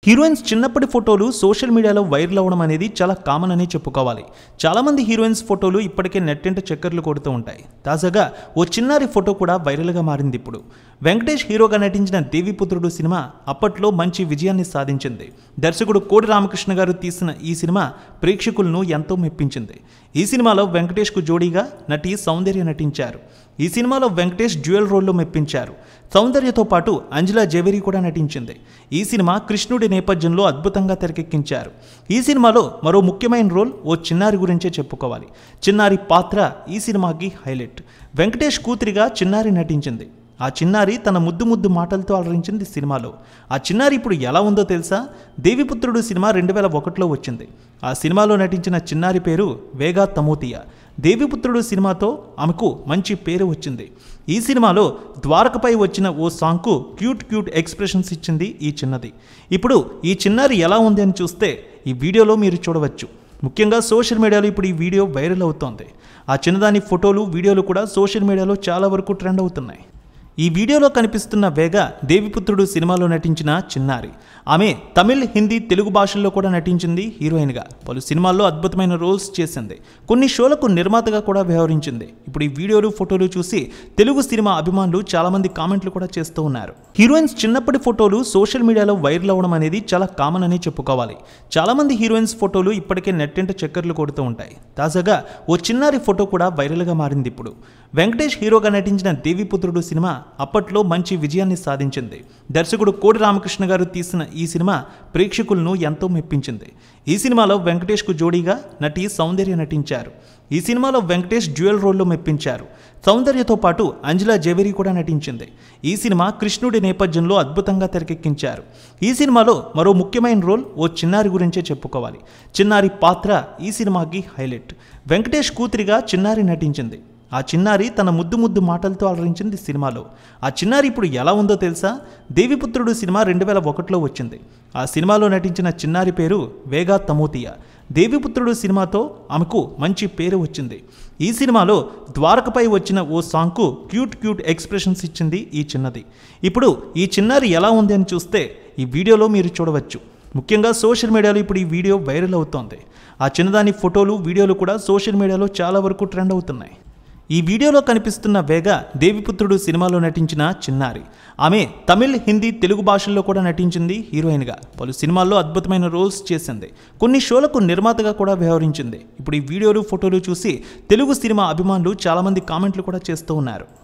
Heroines చిన్నప్పటి ఫోటోలు social మీడియాలో వైరల్ అవ్వడం అనేది చాలా కామన్ అని చెప్పుకోవాలి. చాలామంది హీరోయిన్స్ ఫోటోలు ఇప్పటికే నెట్టింట చక్కర్లు కొడుతూ ఉంటాయి. తాజాగా ఓ చిన్నారి ఫోటో కూడా వైరల్గా మారింది. ఇప్పుడు వెంకటేష్ హీరోగా నటించిన దేవిపుత్రుడు సినిమా అప్పట్లో మంచి విజయాన్ని సాధించింది. దర్శకుడు కోడి రామకృష్ణ గారు తీసిన ఈ సినిమా ప్రేక్షకులను ఎంతో మెప్పించింది. ఈ సినిమాలో వెంకటేష్కు జోడీగా నటి సౌందర్య నటించారు. ఈ సినిమాలో వెంకటేష్ డ్యూయల్ రోల్లో మెప్పించారు. సౌందర్యతో పాటు అంజలా జవేరి కూడా నటించింది. ఈ సినిమా కృష్ణుడి నేపథ్యంలో అద్భుతంగా తెరకెక్కించారు. ఈ సినిమాలో మరో ముఖ్యమైన రోల్ ఓ చిన్నారి గురించే చెప్పుకోవాలి. చిన్నారి పాత్ర ఈ సినిమాకి హైలైట్. వెంకటేష్ కూతురిగా చిన్నారి నటించింది. ఆ చిన్నారి తన ముద్దు మాటలతో అలరించింది సినిమాలో. ఆ చిన్నారి ఇప్పుడు ఎలా ఉందో తెలుసా? దేవిపుత్రుడు సినిమా 2001లో వచ్చింది. ఆ సినిమాలో నటించిన చిన్నారి పేరు వేగా తమోతియా. దేవిపుత్రుడు సినిమాతో ఆమెకు మంచి పేరు వచ్చింది. ఈ సినిమాలో ద్వారకపై వచ్చిన ఓ సాంగ్కు క్యూట్ ఎక్స్ప్రెషన్స్ ఇచ్చింది ఈ చిన్నది. ఇప్పుడు ఈ చిన్నారి ఎలా ఉంది అని చూస్తే ఈ వీడియోలో మీరు చూడవచ్చు. ముఖ్యంగా సోషల్ మీడియాలో ఇప్పుడు ఈ వీడియో వైరల్ అవుతోంది. ఆ చిన్నదాని ఫోటోలు, వీడియోలు కూడా సోషల్ మీడియాలో చాలా వరకు ట్రెండ్ అవుతున్నాయి. ఈ వీడియోలో కనిపిస్తున్న వేగ దేవిపుత్రుడు సినిమాలో నటించిన చిన్నారి. ఆమె తమిళ్, హిందీ, తెలుగు భాషల్లో కూడా నటించింది. హీరోయిన్గా పలు సినిమాల్లో అద్భుతమైన రోల్స్ చేసింది. కొన్ని షోలకు నిర్మాతగా కూడా వ్యవహరించింది. ఇప్పుడు ఈ వీడియోలు, ఫోటోలు చూసి తెలుగు సినిమా అభిమానులు చాలామంది కామెంట్లు కూడా చేస్తూ ఉన్నారు. హీరోయిన్స్ చిన్నప్పటి ఫోటోలు సోషల్ మీడియాలో వైరల్ అవ్వడం అనేది చాలా కామన్ అని చెప్పుకోవాలి. చాలామంది హీరోయిన్స్ ఫోటోలు ఇప్పటికే నెట్టింట చక్కర్లు కొడుతూ ఉంటాయి. తాజాగా ఓ చిన్నారి ఫోటో కూడా వైరల్గా మారింది. ఇప్పుడు వెంకటేష్ హీరోగా నటించిన దేవిపుత్రుడు సినిమా అప్పట్లో మంచి విజయాన్ని సాధించింది. దర్శకుడు కోడి రామకృష్ణ గారు తీసిన ఈ సినిమా ప్రేక్షకులను ఎంతో మెప్పించింది. ఈ సినిమాలో వెంకటేష్కు జోడీగా నటి సౌందర్య నటించారు. ఈ సినిమాలో వెంకటేష్ డ్యూయల్ రోల్లో మెప్పించారు. సౌందర్యతో పాటు అంజలా జవేరి కూడా నటించింది. ఈ సినిమా కృష్ణుడి నేపథ్యంలో అద్భుతంగా తెరకెక్కించారు. ఈ సినిమాలో మరో ముఖ్యమైన రోల్ ఓ చిన్నారి గురించే చెప్పుకోవాలి. చిన్నారి పాత్ర ఈ సినిమాకి హైలైట్. వెంకటేష్ కూతురిగా చిన్నారి నటించింది. ఆ చిన్నారి తన ముద్దు మాటలతో అలరించింది సినిమాలో. ఆ చిన్నారి ఇప్పుడు ఎలా ఉందో తెలుసా? దేవిపుత్రుడు సినిమా 2001లో వచ్చింది. ఆ సినిమాలో నటించిన చిన్నారి పేరు వేగా తమోతియా. దేవిపుత్రుడు సినిమాతో ఆమెకు మంచి పేరు వచ్చింది. ఈ సినిమాలో ద్వారకపై వచ్చిన ఓ సాంగ్కు క్యూట్ ఎక్స్ప్రెషన్స్ ఇచ్చింది ఈ చిన్నది. ఇప్పుడు ఈ చిన్నారి ఎలా ఉంది అని చూస్తే ఈ వీడియోలో మీరు చూడవచ్చు. ముఖ్యంగా సోషల్ మీడియాలో ఇప్పుడు ఈ వీడియో వైరల్ అవుతోంది. ఆ చిన్నదాని ఫోటోలు, వీడియోలు కూడా సోషల్ మీడియాలో చాలా వరకు ట్రెండ్ అవుతున్నాయి. ఈ వీడియోలో కనిపిస్తున్న వేగ దేవిపుత్రుడు సినిమాలో నటించిన చిన్నారి. ఆమె తమిళ్, హిందీ, తెలుగు భాషల్లో కూడా నటించింది. హీరోయిన్గా పలు సినిమాల్లో అద్భుతమైన రోల్స్ చేసింది. కొన్ని షోలకు నిర్మాతగా కూడా వ్యవహరించింది. ఇప్పుడు ఈ వీడియోలు, ఫోటోలు చూసి తెలుగు సినిమా అభిమానులు చాలామంది కామెంట్లు కూడా చేస్తూ ఉన్నారు.